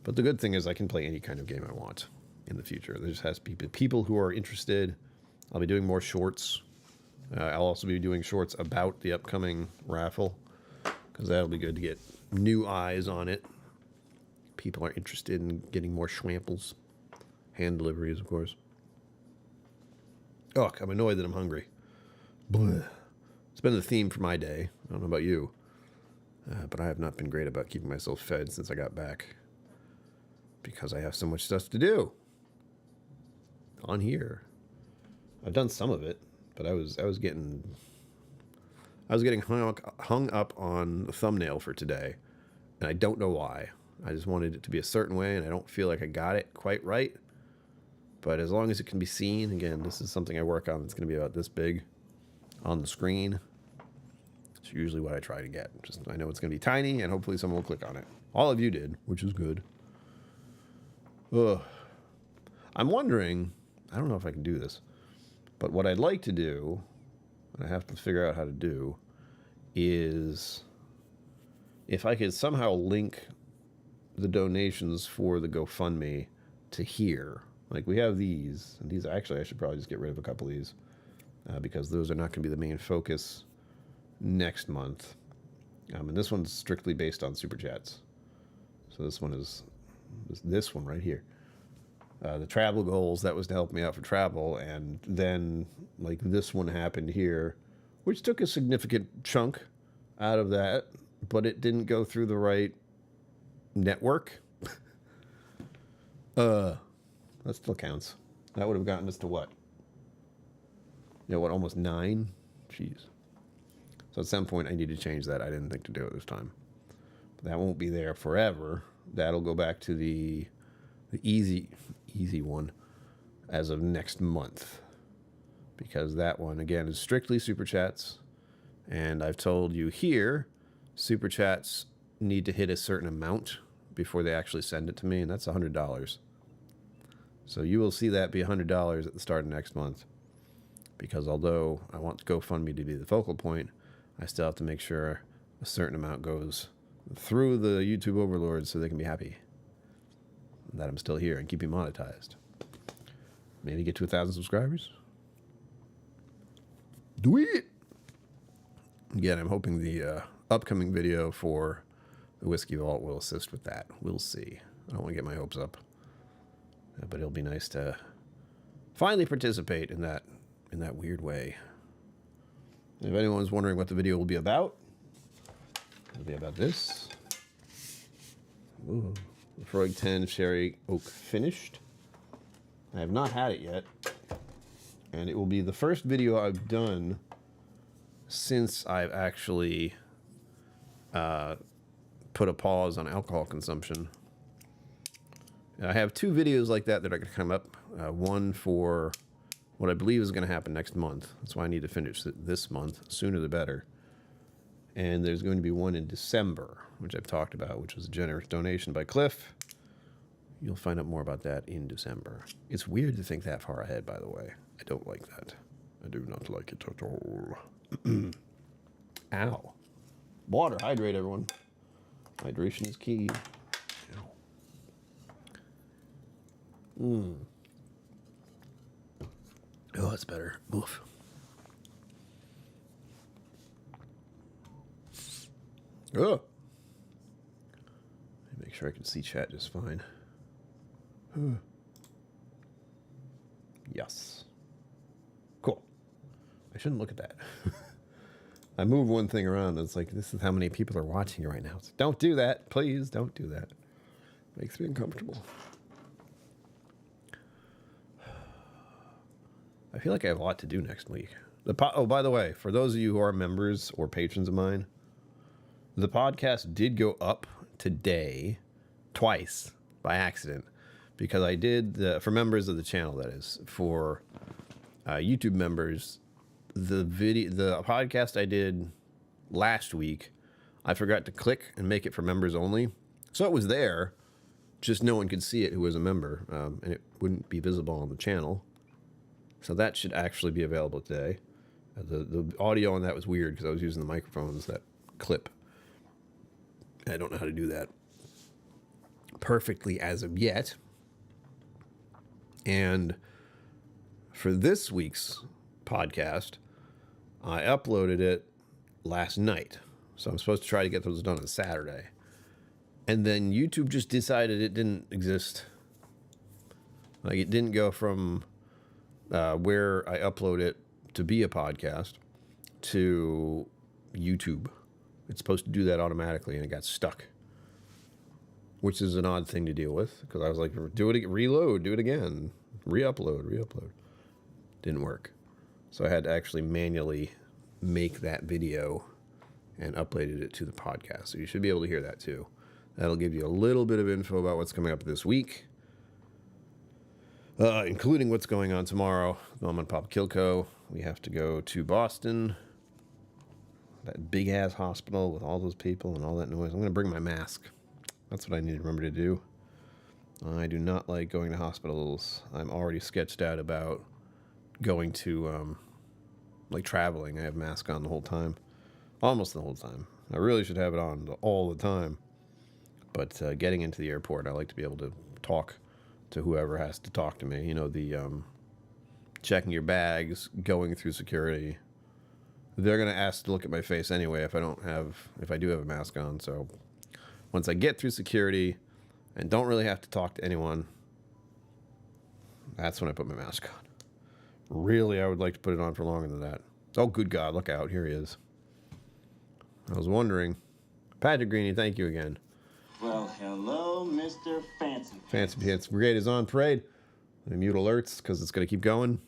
But the good thing is I can play any kind of game I want in the future. There just has to be people who are interested. I'll be doing more shorts. I'll also be doing shorts about the upcoming raffle, because that'll be good to get new eyes on it. People are interested in getting more schwamples. Hand deliveries, of course. Oh, I'm annoyed that I'm hungry. Blech. It's been the theme for my day. I don't know about you. But I have not been great about keeping myself fed since I got back. Because I have so much stuff to do. On here. I've done some of it. But I was getting hung up on the thumbnail for today, and I don't know why. I just wanted it to be a certain way, and I don't feel like I got it quite right. But as long as it can be seen, again, this is something I work on that's going to be about this big on the screen. It's usually what I try to get. Just I know it's going to be tiny, and hopefully someone will click on it. All of you did, which is good. Ugh. I'm wondering, I don't know if I can do this. But what I'd like to do, and I have to figure out how to do, is if I could somehow link the donations for the GoFundMe to here. Like, we have these, and these actually I should probably just get rid of a couple of these because those are not going to be the main focus next month. And this one's strictly based on Super Chats. So this one is this one right here. The travel goals, that was to help me out for travel, and then like this one happened here, which took a significant chunk out of that, but it didn't go through the right network. That still counts. That would have gotten us to what? You know what, almost 9? Jeez. So at some point I need to change that. I didn't think to do it this time. But that won't be there forever. That'll go back to the easy one as of next month, because that one again is strictly Super Chats, and I've told you here Super Chats need to hit a certain amount before they actually send it to me, and that's $100. So you will see that be $100 at the start of next month, because although I want GoFundMe to be the focal point, I still have to make sure a certain amount goes through the YouTube overlords so they can be happy that I'm still here and keep you monetized. Maybe get to 1,000 subscribers. Do it! Again, I'm hoping the upcoming video for the Whiskey Vault will assist with that. We'll see. I don't want to get my hopes up. But it'll be nice to finally participate in that weird way. If anyone's wondering what the video will be about, it'll be about this. Ooh, Lefroy 10 Sherry Oak finished. I have not had it yet. And it will be the first video I've done since I've actually put a pause on alcohol consumption. I have 2 videos like that that are going to come up. One for what I believe is going to happen next month. That's why I need to finish it this month. Sooner the better. And there's going to be one in December, which I've talked about, which was a generous donation by Cliff. You'll find out more about that in December. It's weird to think that far ahead, by the way. I don't like that. I do not like it at all. Ow. Water. Hydrate, everyone. Hydration is key. Ow. Oh, that's better. Oof. Oh. Make sure I can see chat just fine. Yes. Cool. I shouldn't look at that. I move one thing around and it's like, this is how many people are watching right now. It's like, don't do that. Please don't do that. Makes me uncomfortable. I feel like I have a lot to do next week. Oh, by the way, for those of you who are members or patrons of mine, the podcast did go up today twice by accident because I did, for members of the channel, that is, for YouTube members, the podcast I did last week, I forgot to click and make it for members only. So it was there, just no one could see it who was a member, and it wouldn't be visible on the channel. So that should actually be available today. The audio on that was weird because I was using the microphones that clip. I don't know how to do that perfectly as of yet. And for this week's podcast, I uploaded it last night. So I'm supposed to try to get those done on Saturday. And then YouTube just decided it didn't exist. Like, it didn't go from where I upload it to be a podcast to YouTube. It's supposed to do that automatically, and it got stuck, which is an odd thing to deal with because I was like, do it, reload, do it again, re-upload. Didn't work. So I had to actually manually make that video and uploaded it to the podcast. So you should be able to hear that too. That'll give you a little bit of info about what's coming up this week, including what's going on tomorrow. Mom and Pop KillCo. We have to go to Boston, that big-ass hospital with all those people and all that noise. I'm going to bring my mask. That's what I need to remember to do. I do not like going to hospitals. I'm already sketched out about going to, like, traveling. I have mask on the whole time. Almost the whole time. I really should have it on all the time. But getting into the airport, I like to be able to talk to whoever has to talk to me. You know, the checking your bags, going through security. They're going to ask to look at my face anyway if I do have a mask on. So once I get through security and don't really have to talk to anyone, that's when I put my mask on. Really, I would like to put it on for longer than that. Oh, good God, look out. Here he is. I was wondering. Patrick Greeny, thank you again. Well, hello, Mr. Fancy. Fancy Pants Brigade is on parade. I mute alerts because it's going to keep going.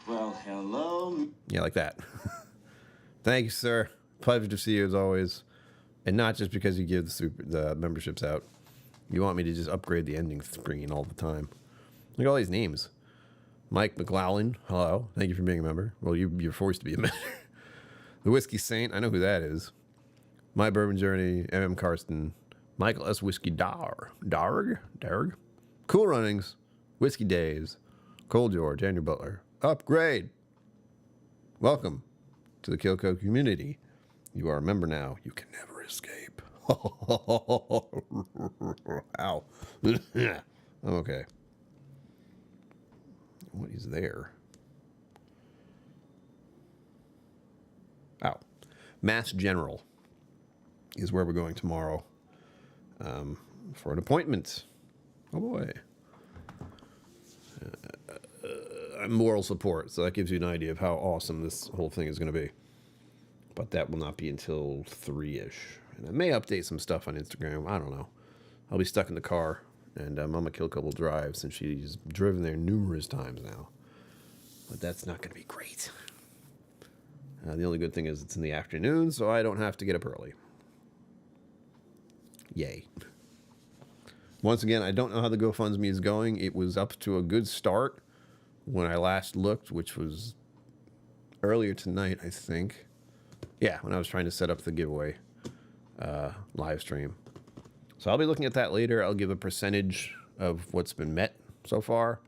Well, hello. Yeah, like that. Thank you, sir. Pleasure to see you as always. And not just because you give the memberships out. You want me to just upgrade the ending screen all the time. Look at all these names. Mike McLaughlin, hello. Thank you for being a member. Well, you're forced to be a member. The Whiskey Saint, I know who that is. My Bourbon Journey, M.M. Karsten, Michael S. Whiskey Darg. Cool Runnings, Whiskey Days, Cole George, Andrew Butler. Upgrade. Welcome to the KillCo community. You are a member now. You can never escape. Ow. I'm okay. What is there? Ow. Mass General is where we're going tomorrow for an appointment. Oh boy. moral support. So that gives you an idea of how awesome this whole thing is going to be. But that will not be until 3-ish. And I may update some stuff on Instagram. I don't know. I'll be stuck in the car, and Mama KillCo will drive since she's driven there numerous times now. But that's not going to be great. The only good thing is it's in the afternoon, so I don't have to get up early. Yay. Once again, I don't know how the GoFundMe is going. It was up to a good start when I last looked, which was earlier tonight, I think. Yeah, when I was trying to set up the giveaway live stream. So I'll be looking at that later. I'll give a percentage of what's been met so far.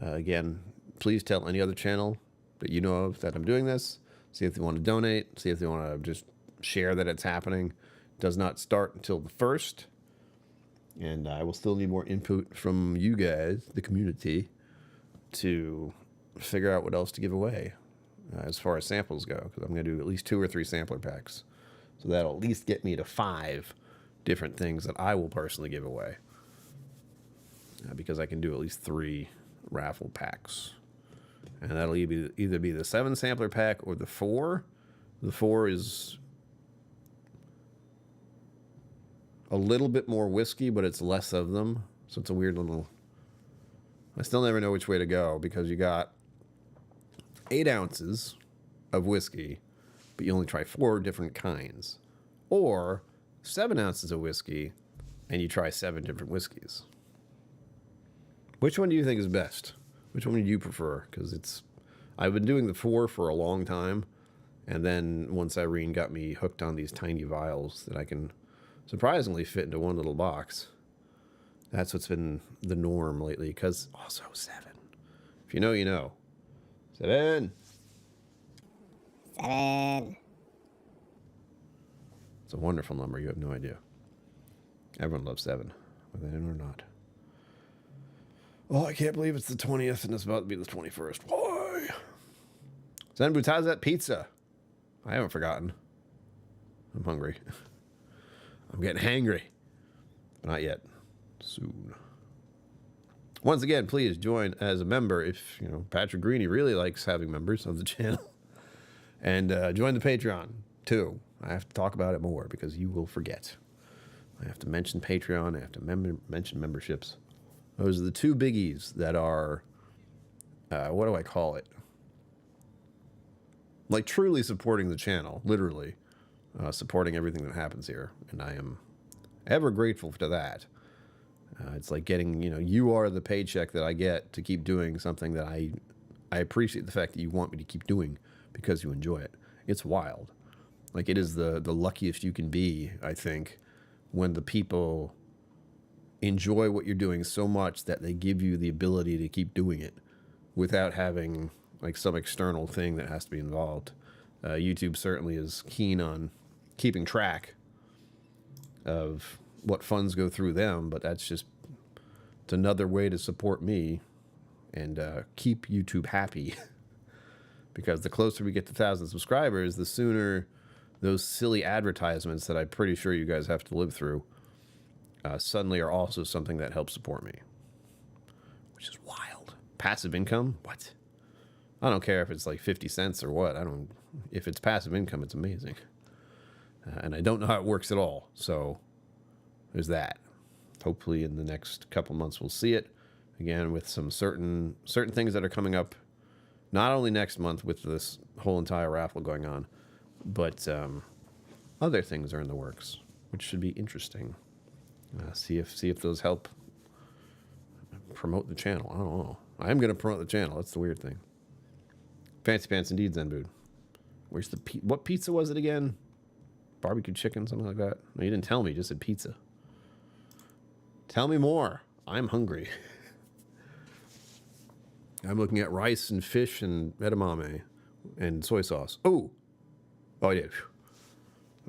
Again, please tell any other channel that you know of that I'm doing this. See if they want to donate. See if they want to just share that it's happening. It does not start until the 1st. And I will still need more input from you guys, the community, to figure out what else to give away as far as samples go. Because I'm going to do at least 2 or 3 sampler packs. So that'll at least get me to 5 different things that I will personally give away. Because I can do at least 3 raffle packs. And that'll either be the 7 sampler pack or the 4. The 4 is a little bit more whiskey, but it's less of them. So it's a weird little... I still never know which way to go, because you got 8 ounces of whiskey, but you only try 4 different kinds. Or 7 ounces of whiskey, and you try 7 different whiskeys. Which one do you think is best? Which one do you prefer? Because I've been doing the 4 for a long time, and then once Irene got me hooked on these tiny vials that I can surprisingly fit into one little box, that's what's been the norm lately. Because also 7. If you know, you know. 7. 7. It's a wonderful number. You have no idea. Everyone loves 7, whether they know or not. Oh, I can't believe it's the 20th and it's about to be the 21st. Why? Zenboots, how's that pizza? I haven't forgotten. I'm hungry. I'm getting hangry. But not yet. Soon. Once again, please join as a member if, Patrick Greeny really likes having members of the channel. And join the Patreon, too. I have to talk about it more because you will forget. I have to mention Patreon. I have to mention memberships. Those are the 2 biggies that are, what do I call it? Like truly supporting the channel, literally. Supporting everything that happens here. And I am ever grateful to that. It's like getting, you are the paycheck that I get to keep doing something that I appreciate the fact that you want me to keep doing because you enjoy it. It's wild. Like, it is the luckiest you can be, I think, when the people enjoy what you're doing so much that they give you the ability to keep doing it without having, like, some external thing that has to be involved. YouTube certainly is keen on keeping track of what funds go through them, but it's another way to support me and keep YouTube happy. Because the closer we get to 1,000 subscribers, the sooner those silly advertisements that I'm pretty sure you guys have to live through suddenly are also something that helps support me. Which is wild. Passive income? What? I don't care if it's like 50 cents or what. If it's passive income, it's amazing. And I don't know how it works at all. So there's that. Hopefully in the next couple months we'll see it. Again, with some certain things that are coming up, not only next month with this whole entire raffle going on, but other things are in the works, which should be interesting. See if those help promote the channel. I don't know. I am going to promote the channel. That's the weird thing. Fancy pants indeed, Zenbood. Where's the what pizza was it again? Barbecue chicken, something like that. No, you didn't tell me. You just said pizza. Tell me more. I'm hungry. I'm looking at rice and fish and edamame and soy sauce. Oh, I did.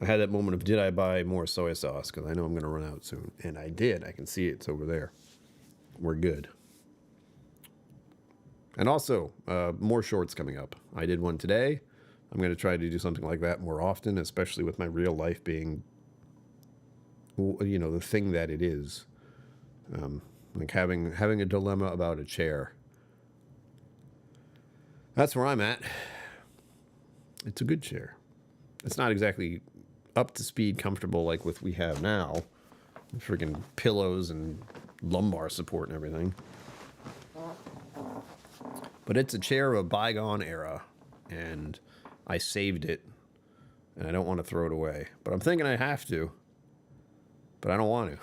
I had that moment of, did I buy more soy sauce? Because I know I'm going to run out soon. And I did. I can see it's over there. We're good. And also, more shorts coming up. I did one today. I'm going to try to do something like that more often, especially with my real life being, the thing that it is. Like having a dilemma about a chair. That's where I'm at. It's a good chair. It's not exactly up to speed comfortable like with we have now. Freaking pillows and lumbar support and everything. But it's a chair of a bygone era, and I saved it, and I don't want to throw it away. But I'm thinking I have to, but I don't want to.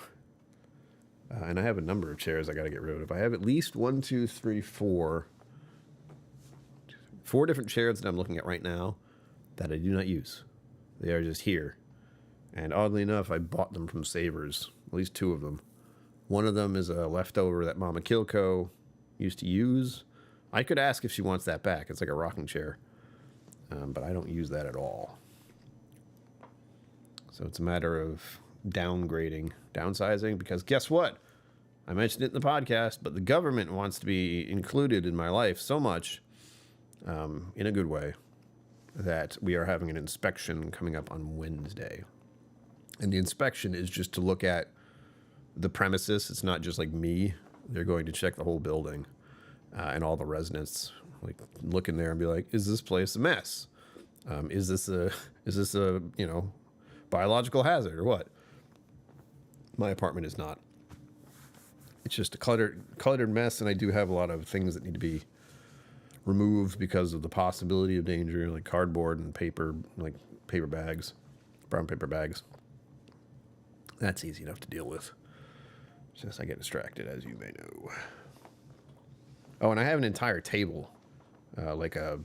And I have a number of chairs I got to get rid of. I have at least 4 different chairs that I'm looking at right now that I do not use. They are just here. And oddly enough, I bought them from Savers, at least 2 of them. One of them is a leftover that Mama KillCo used to use. I could ask if she wants that back. It's like a rocking chair. But I don't use that at all. So it's a matter of downsizing, because guess what? I mentioned it in the podcast, but the government wants to be included in my life so much, in a good way, that we are having an inspection coming up on Wednesday. And the inspection is just to look at the premises. It's not just like me. They're going to check the whole building and all the residents. Like, look in there and be like, is this place a mess? Is this a biological hazard or what? My apartment is not. It's just a cluttered mess, and I do have a lot of things that need to be removed because of the possibility of danger, like cardboard and paper, like paper bags, brown paper bags. That's easy enough to deal with. It's just I get distracted, as you may know. Oh, and I have an entire table, like a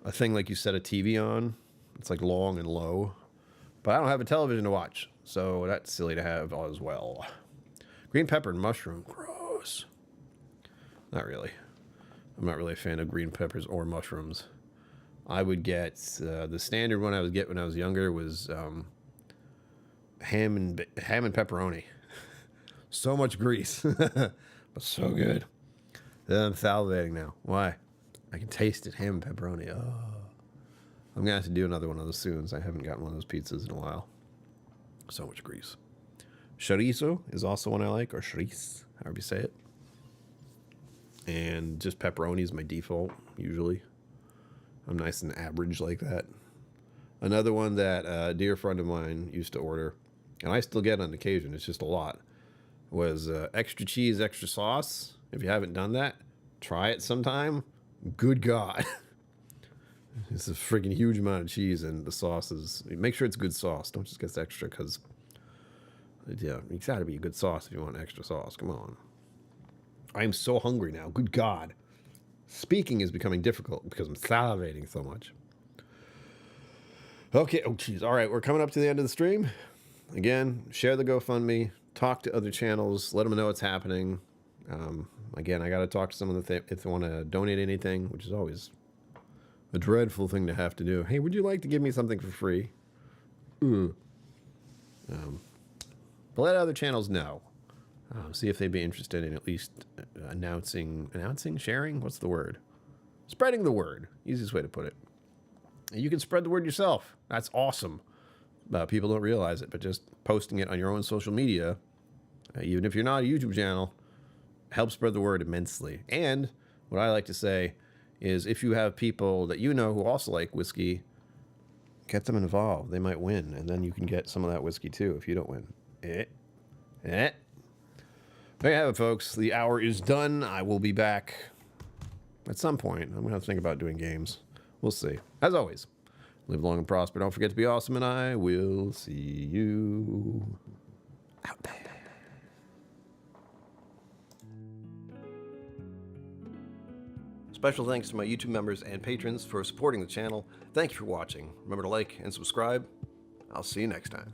thing like you set a TV on. It's like long and low, but I don't have a television to watch, so that's silly to have as well. Green pepper and mushroom, gross. Not really. I'm not really a fan of green peppers or mushrooms. I would get the standard one I would get when I was younger was ham and pepperoni. So much grease, but so good. I'm salivating now. Why? I can taste it. Ham and pepperoni. Oh, I'm gonna have to do another one of those soon. I haven't gotten one of those pizzas in a while. So much grease. Chorizo is also one I like, or chorizo, however you say it. And just pepperoni is my default, usually. I'm nice and average like that. Another one that a dear friend of mine used to order, and I still get on occasion, it's just a lot, was extra cheese, extra sauce. If you haven't done that, try it sometime. Good God. It's a freaking huge amount of cheese, and the sauce is... Make sure it's good sauce. Don't just get extra, because... Yeah, it's got to be a good sauce if you want extra sauce. Come on. I am so hungry now. Good God. Speaking is becoming difficult because I'm salivating so much. Okay. Oh, geez. All right. We're coming up to the end of the stream. Again, share the GoFundMe. Talk to other channels. Let them know what's happening. Again, I got to talk to someone if they want to donate anything, which is always a dreadful thing to have to do. Hey, would you like to give me something for free? But let other channels know. See if they'd be interested in at least announcing, sharing? What's the word? Spreading the word. Easiest way to put it. And you can spread the word yourself. That's awesome. People don't realize it, but just posting it on your own social media, even if you're not a YouTube channel, helps spread the word immensely. And what I like to say is if you have people that you know who also like whiskey, get them involved. They might win, and then you can get some of that whiskey too if you don't win. There you have it, folks. The hour is done. I will be back at some point. I'm going to have to think about doing games. We'll see. As always, live long and prosper. Don't forget to be awesome, and I will see you out there. Special thanks to my YouTube members and patrons for supporting the channel. Thank you for watching. Remember to like and subscribe. I'll see you next time.